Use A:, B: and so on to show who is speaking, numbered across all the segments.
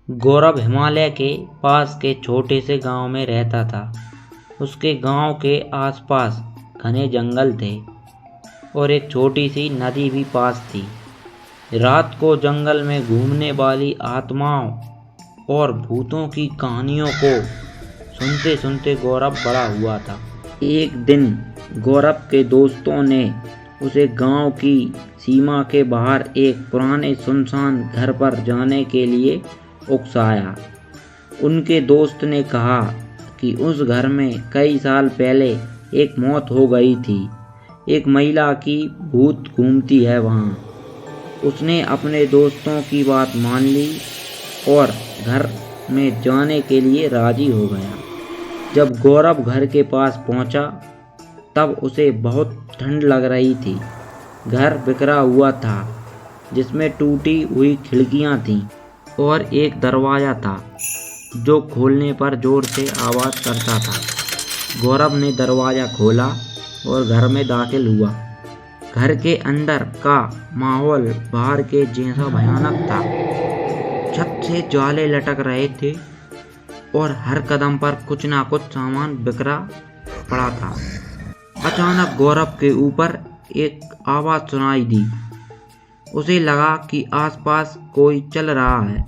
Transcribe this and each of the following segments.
A: गौरव हिमालय के पास के छोटे से गांव में रहता था। उसके गांव के आसपास घने जंगल थे और एक छोटी सी नदी भी पास थी। रात को जंगल में घूमने वाली आत्माओं और भूतों की कहानियों को सुनते सुनते गौरव बड़ा हुआ था। एक दिन गौरव के दोस्तों ने उसे गांव की सीमा के बाहर एक पुराने सुनसान घर पर जाने के लिए उकसाया। उनके दोस्त ने कहा कि उस घर में कई साल पहले एक मौत हो गई थी। एक महिला की भूत घूमती है वहाँ। उसने अपने दोस्तों की बात मान ली और घर में जाने के लिए राजी हो गया। जब गौरव घर के पास पहुँचा तब उसे बहुत ठंड लग रही थी। घर बिखरा हुआ था जिसमें टूटी हुई खिड़कियाँ थीं और एक दरवाज़ा था जो खोलने पर जोर से आवाज़ करता था। गौरव ने दरवाज़ा खोला और घर में दाखिल हुआ। घर के अंदर का माहौल बाहर के जैसा भयानक था। छत से ज्वाले लटक रहे थे और हर कदम पर कुछ ना कुछ सामान बिखरा पड़ा था। अचानक गौरव के ऊपर एक आवाज़ सुनाई दी। उसे लगा कि आसपास कोई चल रहा है।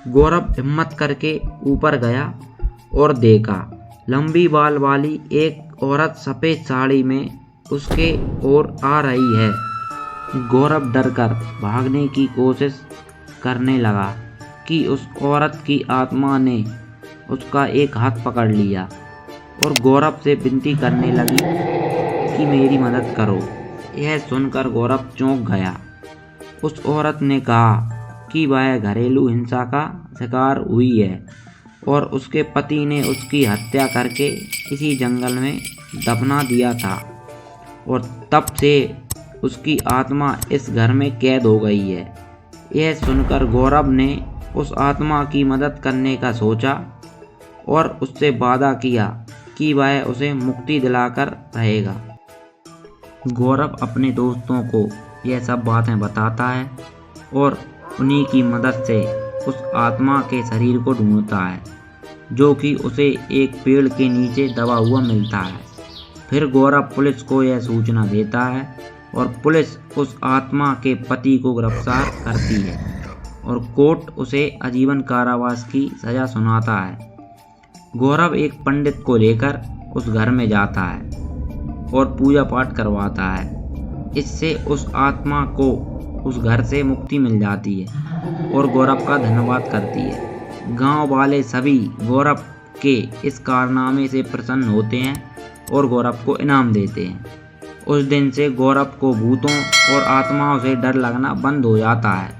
A: गौरव हिम्मत करके ऊपर गया और देखा लंबी बाल वाली एक औरत सफ़ेद साड़ी में उसके ओर आ रही है। गौरव डरकर भागने की कोशिश करने लगा कि उस औरत की आत्मा ने उसका एक हाथ पकड़ लिया और गौरव से विनती करने लगी कि मेरी मदद करो। यह सुनकर गौरव चौंक गया। उस औरत ने कहा कि वह घरेलू हिंसा का शिकार हुई है और उसके पति ने उसकी हत्या करके इसी जंगल में दफना दिया था और तब से उसकी आत्मा इस घर में कैद हो गई है। यह सुनकर गौरव ने उस आत्मा की मदद करने का सोचा और उससे वादा किया कि वह उसे मुक्ति दिलाकर रहेगा। गौरव अपने दोस्तों को यह सब बातें बताता है और उन्हीं की मदद से उस आत्मा के शरीर को ढूंढता है जो कि उसे एक पेड़ के नीचे दबा हुआ मिलता है। फिर गौरव पुलिस को यह सूचना देता है और पुलिस उस आत्मा के पति को गिरफ्तार करती है और कोर्ट उसे आजीवन कारावास की सज़ा सुनाता है। गौरव एक पंडित को लेकर उस घर में जाता है और पूजा पाठ करवाता है। इससे उस आत्मा को उस घर से मुक्ति मिल जाती है और गौरव का धन्यवाद करती है। गांव वाले सभी गौरव के इस कारनामे से प्रसन्न होते हैं और गौरव को इनाम देते हैं। उस दिन से गौरव को भूतों और आत्माओं से डर लगना बंद हो जाता है।